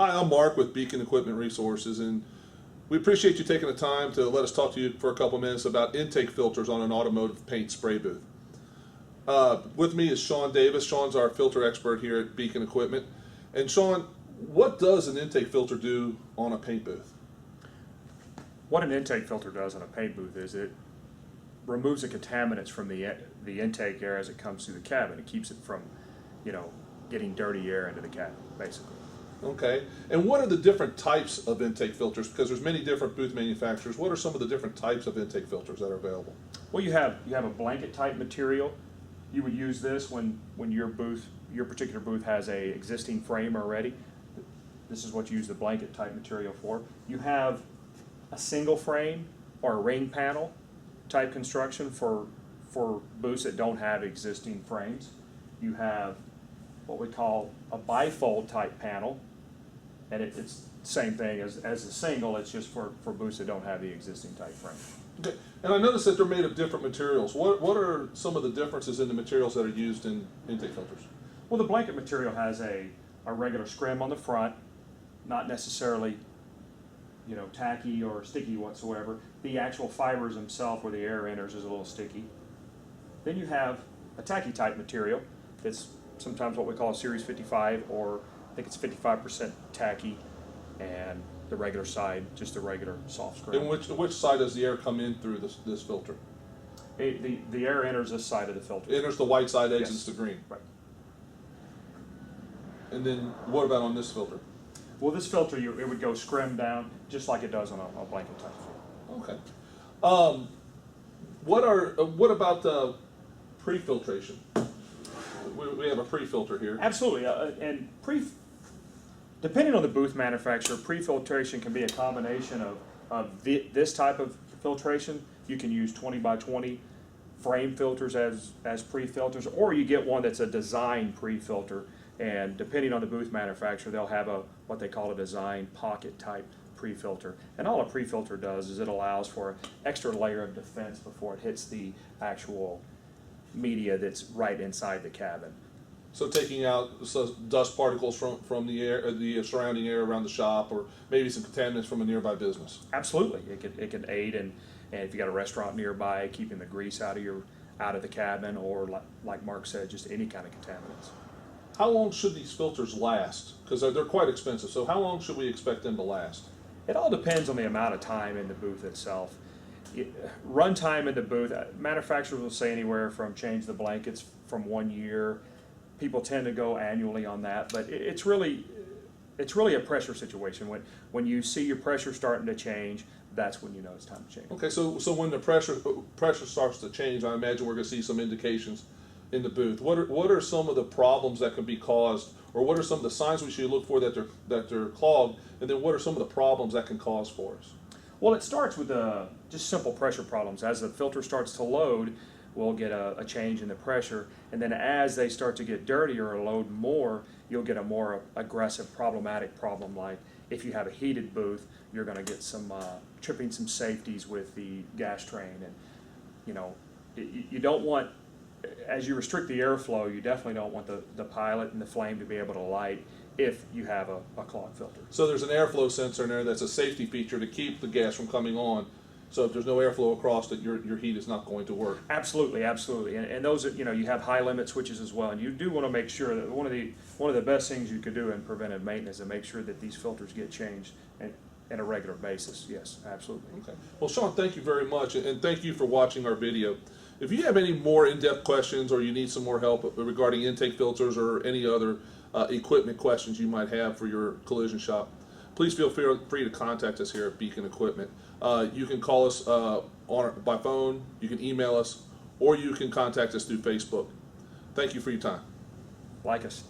Hi, I'm Mark with Beacon Equipment Resources, and we appreciate you taking the time to let us talk to you for a couple minutes about intake filters on an automotive paint spray booth. With me is Sean Davis. Sean's our filter expert here at Beacon Equipment. And Sean, what does an intake filter do on a paint booth? What an intake filter does on a paint booth is it removes the contaminants from the intake air as it comes through the cabin. It keeps it from, getting dirty air into the cabin, basically. Okay. And what are the different types of intake filters? Because there's many different booth manufacturers. What are some of the different types of intake filters that are available? Well, you have a blanket type material. You would use this when your particular booth has a existing frame already. This is what you use the blanket type material for. You have a single frame or a ring panel type construction for booths that don't have existing frames. You have what we call a bifold type panel, and it's the same thing as a single. It's just for booths that don't have the existing type frame. Okay. And I noticed that they're made of different materials. What are some of the differences in the materials that are used in intake filters? Well, the blanket material has a regular scrim on the front, not necessarily tacky or sticky whatsoever. The actual fibers themselves where the air enters is a little sticky. Then you have a tacky type material. It's sometimes what we call a Series 55, or I think it's 55% tacky, and the regular side, just a regular soft scrim. And which side does the air come in through this filter? The air enters this side of the filter. It enters the white side, exits Yes. the green. Right. And then what about on this filter? Well, this filter, it would go scrim down just like it does on a blanket type filter. Okay. What about the pre-filtration? We have a pre-filter here. Absolutely, depending on the booth manufacturer, pre-filtration can be a combination of this type of filtration. You can use 20 by 20 frame filters as pre-filters, or you get one that's a design pre-filter, and depending on the booth manufacturer, they'll have what they call a design pocket type pre-filter. And all a pre-filter does is it allows for an extra layer of defense before it hits the actual media that's right inside the cabin. So taking out dust particles from the air, the surrounding air around the shop, or maybe some contaminants from a nearby business. Absolutely, it can aid and if you got a restaurant nearby, keeping the grease out of the cabin, or like Mark said, just any kind of contaminants. How long should these filters last? Because they're quite expensive. So how long should we expect them to last? It all depends on the amount of time in the booth itself. Run time in the booth, manufacturers will say anywhere from change the blankets from 1 year. People tend to go annually on that, but it's really a pressure situation. When you see your pressure starting to change, that's when you know it's time to change. Okay, so when the pressure starts to change, I imagine we're going to see some indications in the booth. What are some of the problems that can be caused, or what are some of the signs we should look for that they're clogged, and then what are some of the problems that can cause for us? Well, it starts with just simple pressure problems. As the filter starts to load, we'll get a change in the pressure, and then as they start to get dirtier or load more, you'll get a more aggressive problematic problem. Like if you have a heated booth, you're going to get some tripping some safeties with the gas train, and you don't want, as you restrict the airflow, you definitely don't want the pilot and the flame to be able to light if you have a clogged filter. So there's an airflow sensor in there that's a safety feature to keep the gas from coming on. So if there's no airflow across it, your heat is not going to work. Absolutely, absolutely. And those, you have high limit switches as well. And you do want to make sure that one of the best things you could do in preventive maintenance is to make sure that these filters get changed on a regular basis. Yes, absolutely. Okay. Well, Sean, thank you very much, and thank you for watching our video. If you have any more in-depth questions, or you need some more help regarding intake filters or any other equipment questions you might have for your collision shop, please feel free to contact us here at Beacon Equipment. You can call us by phone, you can email us, or you can contact us through Facebook. Thank you for your time. Like us.